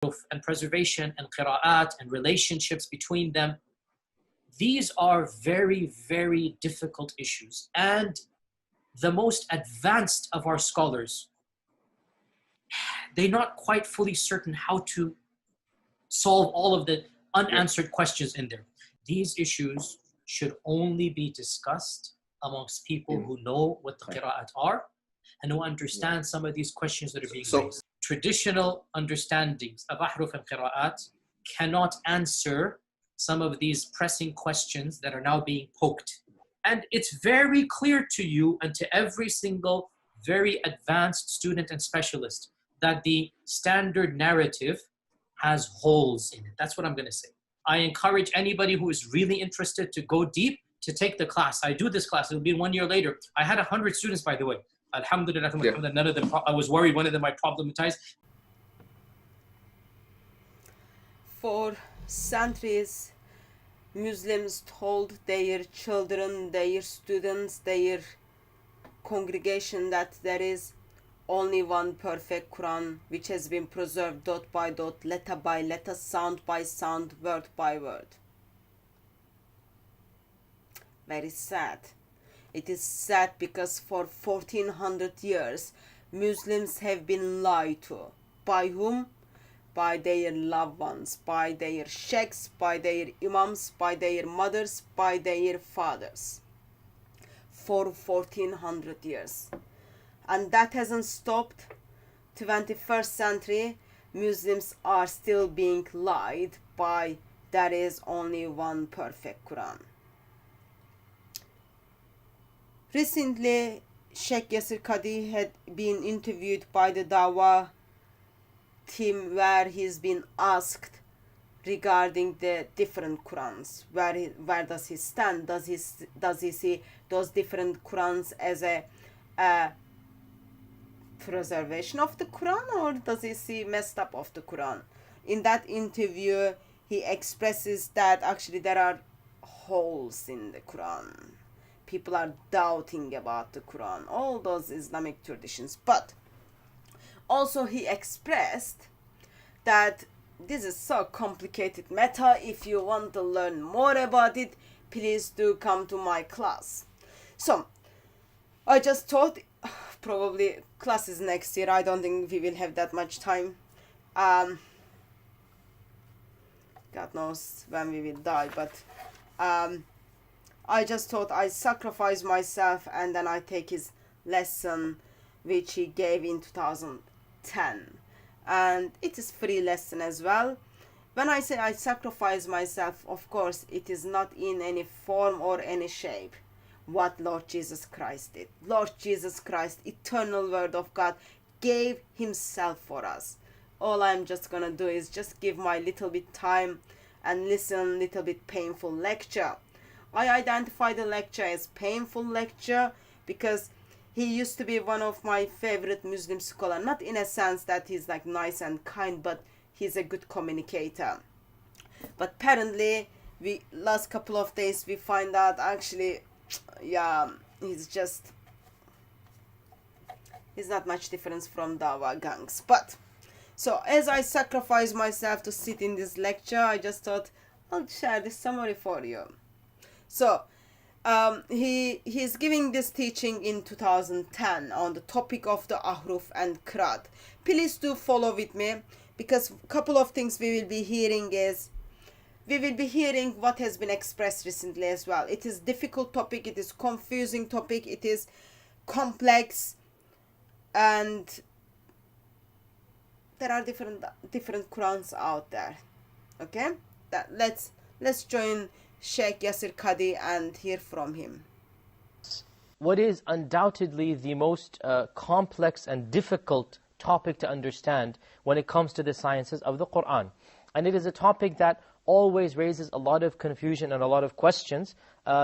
and preservation and qira'at and relationships between them. These are very, very difficult issues. And the most advanced of our scholars, they're not quite fully certain how to solve all of the unanswered questions in there. These issues should only be discussed amongst people who know what the qira'at are and who understand some of these questions that are being raised. Traditional understandings of ahruf and qira'at cannot answer some of these pressing questions that are now being poked. And it's very clear to you and to every single very advanced student and specialist that the standard narrative has holes in it. That's what I'm going to say. I encourage anybody who is really interested to go deep to take the class. I do this class. It'll be 1 year later. I had 100 students, by the way. Alhamdulillah, none of them, I was worried one of them might problematize. For centuries, Muslims told their children, their students, their congregation that there is only one perfect Quran which has been preserved dot by dot, letter by letter, sound by sound, word by word. Very sad. It is sad because for 1400 years Muslims have been lied to. By whom? By their loved ones, by their sheikhs, by their imams, by their mothers, by their fathers. For 1400 years. And that hasn't stopped. 21st century, Muslims are still being lied by there is only one perfect Quran. Recently, Sheikh Yasir Qadhi had been interviewed by the Dawah team where he's been asked regarding the different Qurans. Where does he stand? Does he see those different Qurans as a preservation of the Quran, or does he see messed up of the Quran? In that interview, he expresses that actually there are holes in the Quran. People are doubting about the Quran, all those Islamic traditions. But also he expressed that this is so complicated matter. If you want to learn more about it, please do come to my class. So I just thought probably class is next year. I don't think we will have that much time. God knows when we will die, but I just thought I sacrifice myself and then I take his lesson which he gave in 2010, and it is free lesson as well. When I say I sacrifice myself, of course it is not in any form or any shape what Lord Jesus Christ did. Lord Jesus Christ, eternal word of God, gave himself for us. All I'm just gonna do is just give my little bit time and listen little bit painful lecture. I identify the lecture as painful lecture because he used to be one of my favorite Muslim scholar, not in a sense that he's like nice and kind, but he's a good communicator. But apparently we last couple of days we find out actually he's not much difference from Dawah gangs. But so as I sacrifice myself to sit in this lecture, I just thought I'll share this summary for you. So he's giving this teaching in 2010 on the topic of the ahruf and qiraat. Please do follow with me, because a couple of things we will be hearing what has been expressed recently as well. It is difficult topic, it is confusing topic, it is complex, and there are different Qurans out there. Okay, let's join Sheikh Yasir Qadhi and hear from him. What is undoubtedly the most complex and difficult topic to understand when it comes to the sciences of the Quran. And it is a topic that always raises a lot of confusion and a lot of questions.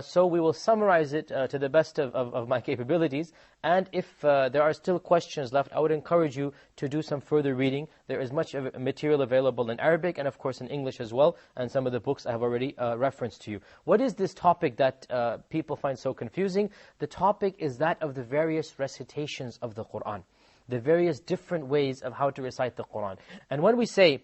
So we will summarize it to the best of my capabilities. And if there are still questions left, I would encourage you to do some further reading. There is much of material available in Arabic and of course in English as well. And some of the books I have already referenced to you. What is this topic that people find so confusing? The topic is that of the various recitations of the Quran. The various different ways of how to recite the Quran. And when we say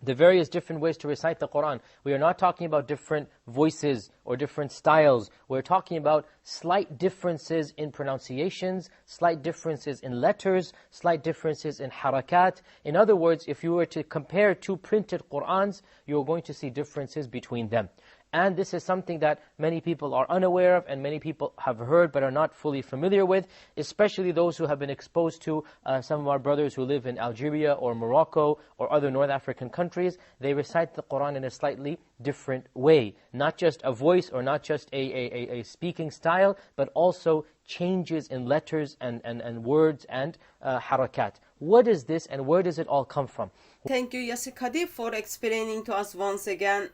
the various different ways to recite the Qur'an. We are not talking about different voices or different styles. We're talking about slight differences in pronunciations, slight differences in letters, slight differences in harakat. In other words, if you were to compare two printed Qur'ans, you're going to see differences between them. And this is something that many people are unaware of and many people have heard but are not fully familiar with, especially those who have been exposed to some of our brothers who live in Algeria or Morocco or other North African countries. They recite the Qur'an in a slightly different way. Not just a voice or not just a speaking style, but also changes in letters and words and harakat. What is this and where does it all come from? Thank you, Yasir Qadhi, for explaining to us once again.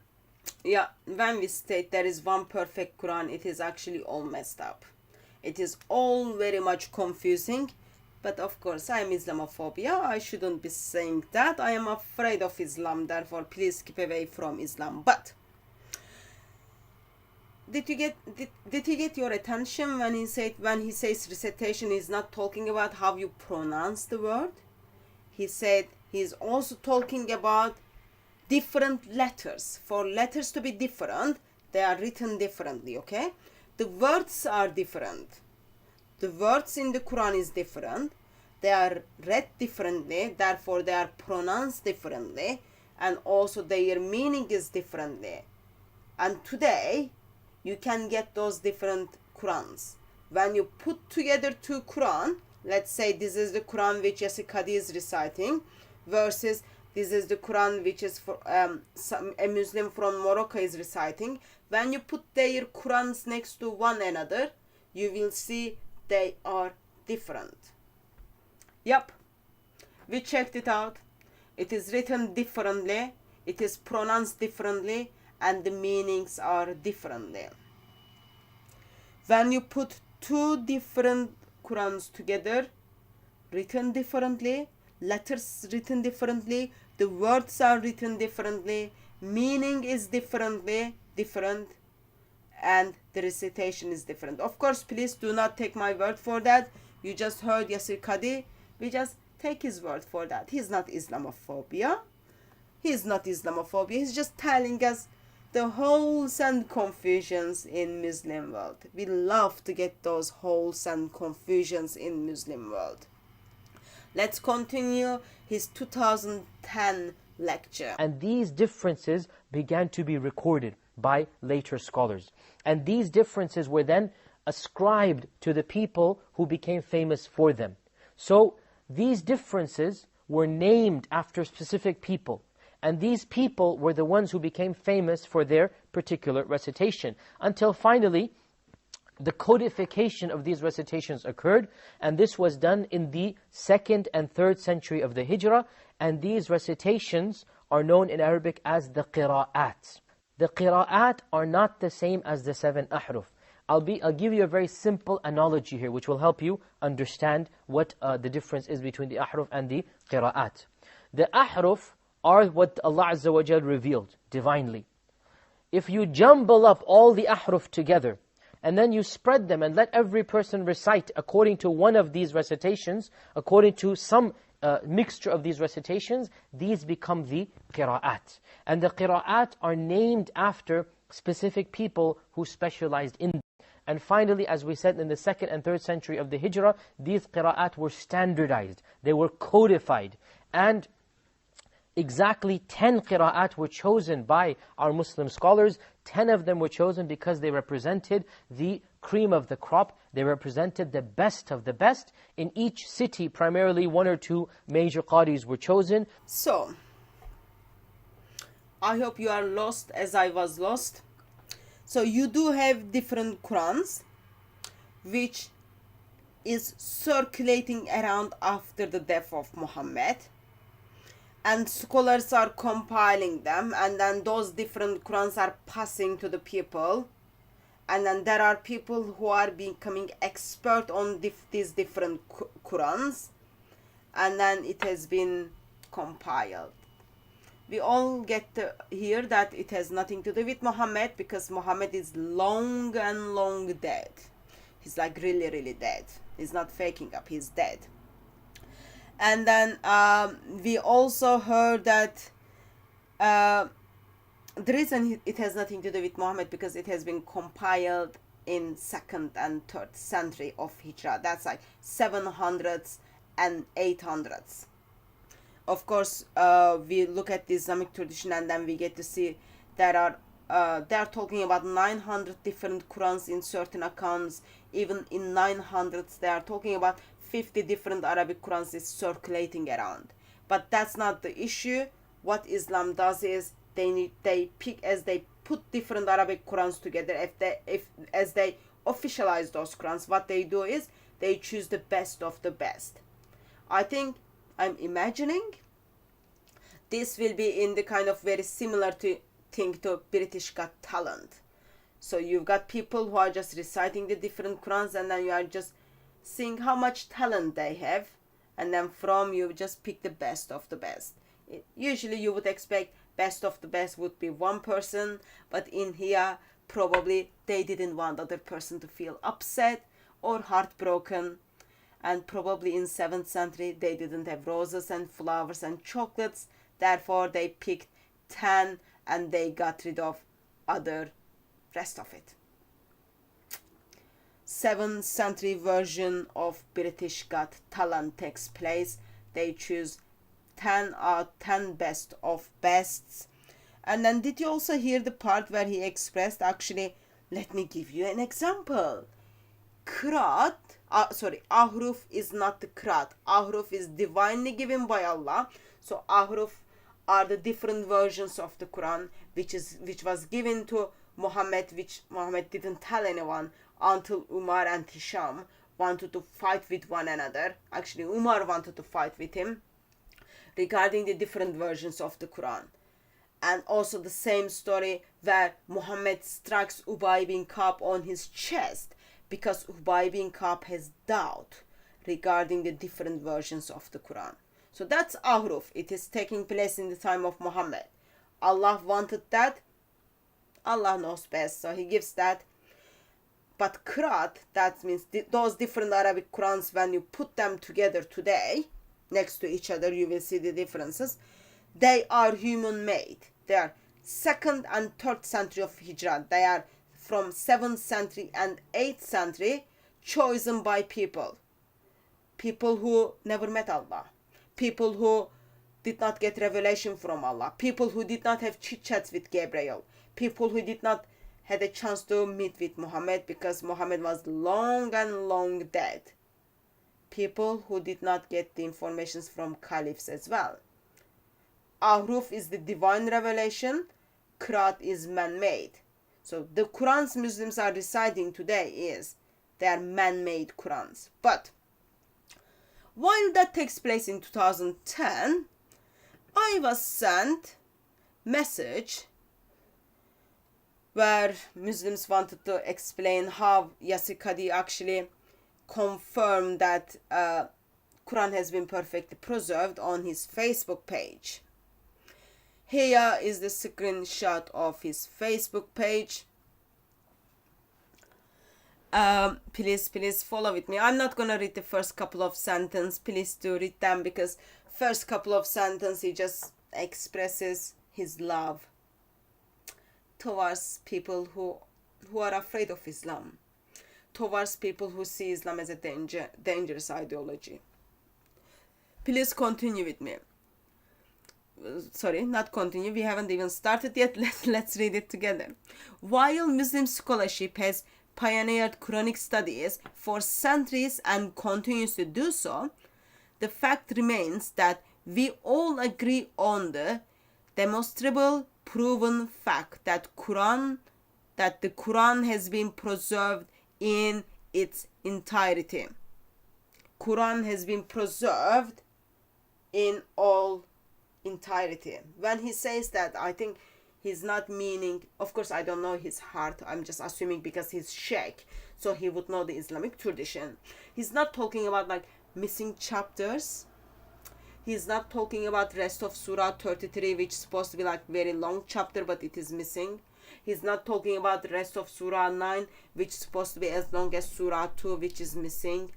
Yeah, when we state there is one perfect Quran, it is actually all messed up. It is all very much confusing. But of course, I am Islamophobia. I shouldn't be saying that. I am afraid of Islam. Therefore, please keep away from Islam. But did he get your attention when he says recitation is not talking about how you pronounce the word? He said he's also talking about different letters. For letters to be different, they are written differently, okay? The words are different. The words in the Quran is different. They are read differently, therefore they are pronounced differently, and also their meaning is differently. And today, you can get those different Qurans. When you put together two Quran, let's say this is the Quran which Yasir Qadhi is reciting, versus this is the Quran which is for a Muslim from Morocco is reciting. When you put their Qurans next to one another, you will see they are different. Yep, we checked it out. It is written differently, it is pronounced differently, and the meanings are differently. When you put two different Qurans together, written differently, letters written differently, the words are written differently, meaning is different, and the recitation is different. Of course, please do not take my word for that. You just heard Yasir Qadhi. We just take his word for that. He's not Islamophobia. He's not Islamophobia. He's just telling us the holes and confusions in Muslim world. We love to get those holes and confusions in Muslim world. Let's continue his 2010 lecture. And these differences began to be recorded by later scholars. And these differences were then ascribed to the people who became famous for them. So these differences were named after specific people. And these people were the ones who became famous for their particular recitation. Until finally, the codification of these recitations occurred, and this was done in the 2nd and 3rd century of the Hijrah, and these recitations are known in Arabic as the qira'at. The qira'at are not the same as the 7 ahruf. I'll give you a very simple analogy here, which will help you understand what the difference is between the ahruf and the qira'at. The ahruf are what Allah Azza wa Jal revealed divinely. If you jumble up all the ahruf together, and then you spread them and let every person recite according to one of these recitations, according to some mixture of these recitations, these become the qira'at. And the qira'at are named after specific people who specialized in them. And finally, as we said, in the 2nd and 3rd century of the Hijrah, these qira'at were standardized. They were codified. And exactly 10 qira'at were chosen by our Muslim scholars. 10 of them were chosen because they represented the cream of the crop. They represented the best of the best. In each city, primarily 1 or 2 major qadis were chosen. So, I hope you are lost as I was lost. So you do have different Qurans which is circulating around after the death of Muhammad. And scholars are compiling them, and then those different Qurans are passing to the people. And then there are people who are becoming expert on these different Qurans. And then it has been compiled. We all get to hear that it has nothing to do with Muhammad, because Muhammad is long and long dead. He's like really, really dead. He's not faking up, he's dead. And then we also heard that The reason it has nothing to do with Muhammad, because it has been compiled in 2nd and 3rd century of Hijrah. That's like 700s and 800s. Of course, we look at the Islamic tradition and then we get to see there are they are talking about 900 different Qurans in certain accounts. Even in 900s, they are talking about 50 different Arabic Qurans is circulating around. But that's not the issue. What Islam does is they pick, as they put different Arabic Qurans together, as they officialize those Qurans, what they do is they choose the best of the best. I think I'm imagining this will be in the kind of very similar thing to British Got Talent. So you've got people who are just reciting the different Qurans, and then you are just seeing how much talent they have, and then from you just pick the best of the best. Usually you would expect best of the best would be one person, but in here probably they didn't want other person to feel upset or heartbroken, and probably in 7th century they didn't have roses and flowers and chocolates, therefore they picked 10 and they got rid of other rest of it. 7th century version of British Got Talent takes place. They choose 10 best of bests. And then did you also hear the part where he expressed, actually, let me give you an example. Ahruf is not the Qiraat. Ahruf is divinely given by Allah. So Ahruf are the different versions of the Quran which was given to Muhammad, which Muhammad didn't tell anyone until Umar and Hisham wanted to fight with one another. Actually, Umar wanted to fight with him regarding the different versions of the Quran. And also the same story where Muhammad strikes Ubay bin Ka'b on his chest because Ubay bin Ka'b has doubt regarding the different versions of the Quran. So that's Ahruf. It is taking place in the time of Muhammad. Allah wanted that. Allah knows best, so he gives that. But Qiraat, that means those different Arabic Qurans, when you put them together today, next to each other, you will see the differences. They are human made. They are 2nd and 3rd century of Hijrah. They are from 7th century and 8th century, chosen by people. People who never met Allah. People who did not get revelation from Allah. People who did not have chit-chats with Gabriel. People who did not had a chance to meet with Muhammad because Muhammad was long and long dead. People who did not get the informations from caliphs as well. Ahruf is the divine revelation. Qiraat is man-made. So the Qurans Muslims are reciting today they are man-made Qurans. But while that takes place in 2010, I was sent message where Muslims wanted to explain how Yasir Qadhi actually confirmed that Quran has been perfectly preserved on his Facebook page. Here is the screenshot of his Facebook page. Please follow with me. I'm not gonna read the first couple of sentences. Please do read them, because first couple of sentences he just expresses his love towards people who are afraid of Islam, towards people who see Islam as a dangerous ideology. Please continue with me. Sorry, not continue. We haven't even started yet. Let's read it together. While Muslim scholarship has pioneered Quranic studies for centuries and continues to do so, the fact remains that we all agree on the demonstrable, proven fact that the Quran has been preserved in its entirety. Quran has been preserved in all entirety. When he says that, I think he's not meaning, of course I don't know his heart, I'm just assuming because he's Sheikh, so he would know the Islamic tradition. He's not talking about like missing chapters. He's not talking about rest of Surah 33, which is supposed to be like very long chapter, but it is missing. He's not talking about the rest of Surah 9, which is supposed to be as long as Surah 2, which is missing.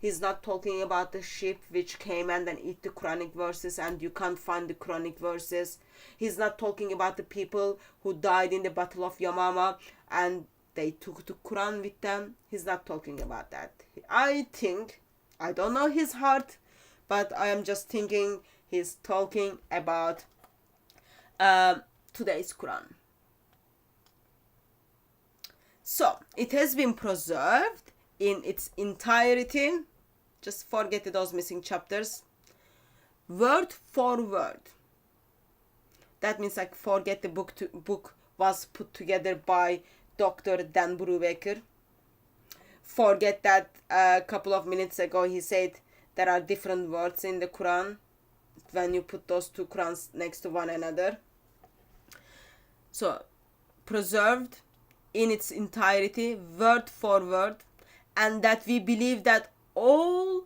He's not talking about the sheep which came and then eat the Quranic verses and you can't find the Quranic verses. He's not talking about the people who died in the Battle of Yamama and they took the Quran with them. He's not talking about that. I think, I don't know his heart, but I am just thinking he's talking about today's Quran. So, it has been preserved in its entirety. Just forget those missing chapters. Word for word. That means like forget the book was put together by Dr. Dan Brubaker. Forget that a couple of minutes ago he said there are different words in the Quran when you put those two Qurans next to one another. So, preserved in its entirety, word for word, and that we believe that all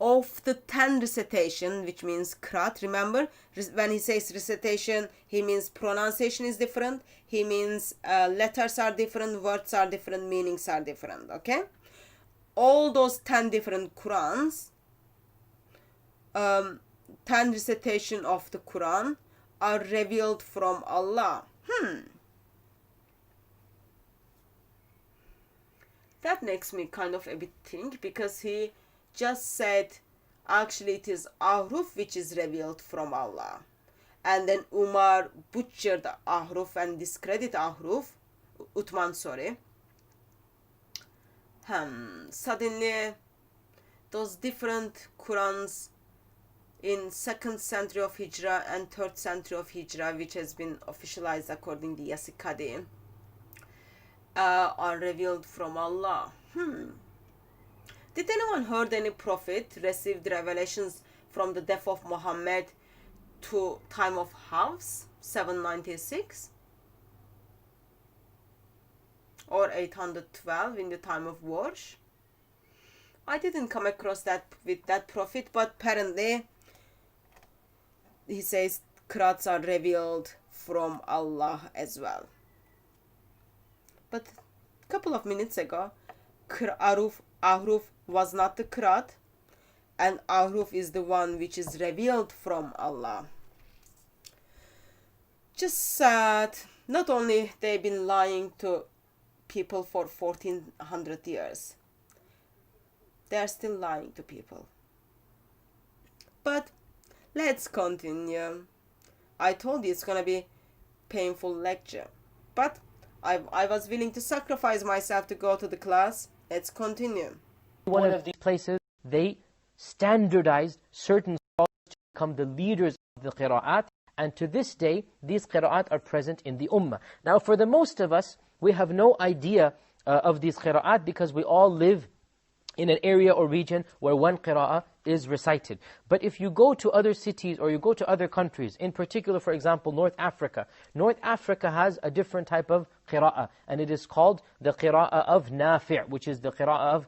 of the 10 recitation, which means qiraat, remember, when he says recitation, he means pronunciation is different, he means letters are different, words are different, meanings are different, okay? All those 10 different Qurans, 10 recitation of the Quran are revealed from Allah. That makes me kind of a bit think, because he just said actually it is Ahruf which is revealed from Allah. And then Umar butchered Ahruf and discredit Ahruf. Uthman, sorry. Suddenly those different Qurans in 2nd century of Hijrah and 3rd century of Hijrah, which has been officialized according to Yasir Qadhi, are revealed from Allah. Did anyone heard any prophet received revelations from the death of Muhammad to time of Hafs 796 or 812 in the time of Warsh? I didn't come across that with that prophet, but apparently he says qiraats are revealed from Allah as well. But a couple of minutes ago, Ahruf was not the qiraat, and Ahruf is the one which is revealed from Allah. Just sad. Not only they've been lying to people for 1400 years, they are still lying to people. But let's continue. I told you it's gonna be painful lecture, but I was willing to sacrifice myself to go to the class. Let's continue. One of these places, they standardized certain scholars to become the leaders of the qira'at, and to this day, these qira'at are present in the ummah. Now, for the most of us, we have no idea of these qira'at because we all live in an area or region where one qira'ah is recited. But if you go to other cities or you go to other countries, in particular, for example, North Africa has a different type of qira'ah, and it is called the qira'ah of Nafi', which is the qira'ah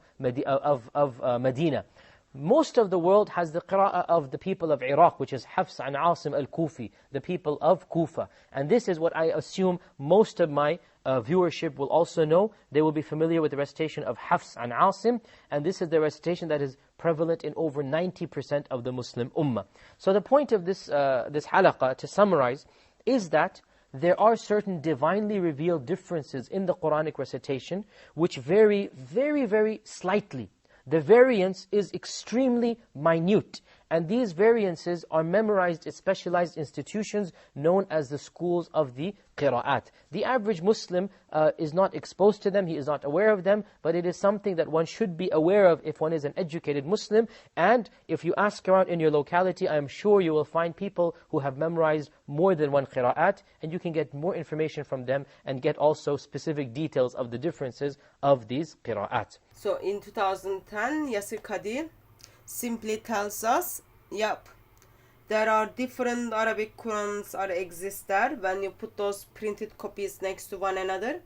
of Medina. Most of the world has the qira'ah of the people of Iraq, which is Hafs and Asim al-Kufi, the people of Kufa. And this is what I assume most of my viewership will also know. They will be familiar with the recitation of Hafs and Asim, and this is the recitation that is prevalent in over 90% of the Muslim ummah. So the point of this halaqah, to summarize, is that there are certain divinely revealed differences in the Quranic recitation which vary very, very slightly. The variance is extremely minute, and these variances are memorized in specialized institutions known as the schools of the qira'at. The average Muslim is not exposed to them, he is not aware of them, but it is something that one should be aware of if one is an educated Muslim. And if you ask around in your locality, I am sure you will find people who have memorized more than one qira'at, and you can get more information from them and get also specific details of the differences of these qira'at. So in 2010, Yasir Qadhi simply tells us, yep, there are different Arabic Qurans exist there. When you put those printed copies next to one another,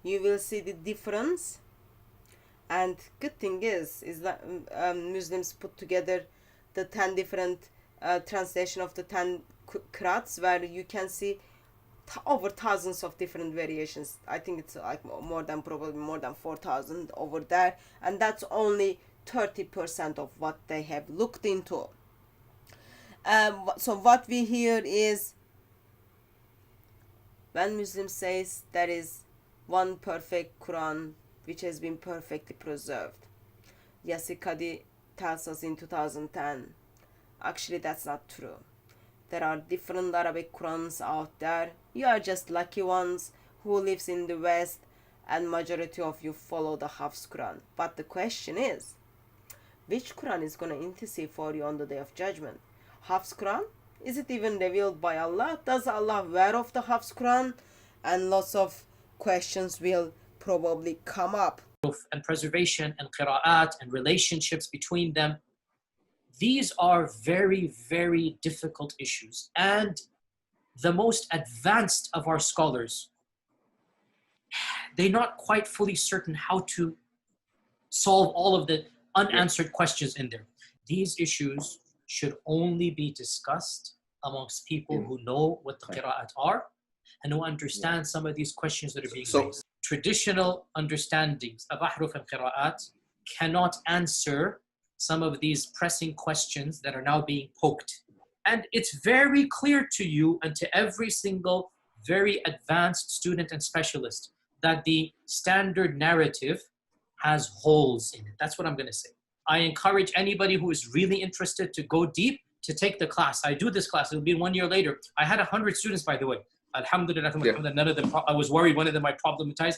you will see the difference. And good thing is that Muslims put together the 10 different translation of the 10 qiraats, where you can see over thousands of different variations. I think it's like probably more than 4,000 over there, and that's only 30% of what they have looked into. So what we hear is, when Muslim says there is one perfect Quran which has been perfectly preserved, Yasir Qadhi tells us in 2010, actually that's not true. There are different Arabic Qurans out there. You are just lucky ones who lives in the West, and majority of you follow the Hafs Quran. But the question is, which Quran is going to intercede for you on the Day of Judgment? Hafs Quran? Is it even revealed by Allah? Does Allah aware of the Hafs Quran? And lots of questions will probably come up. And preservation and qira'at and relationships between them. These are very, very difficult issues. And the most advanced of our scholars, they're not quite fully certain how to solve all of the unanswered questions in there. These issues should only be discussed amongst people who know what the qira'at are and who understand some of these questions that are being raised. Traditional understandings of ahruf and qira'at cannot answer some of these pressing questions that are now being poked. And it's very clear to you and to every single very advanced student and specialist that the standard narrative has holes in it. That's what I'm going to say. I encourage anybody who is really interested to go deep to take the class. I do this class. It'll be 1 year later. I had 100 students, by the way. Alhamdulillah, none of them, I was worried one of them might problematize.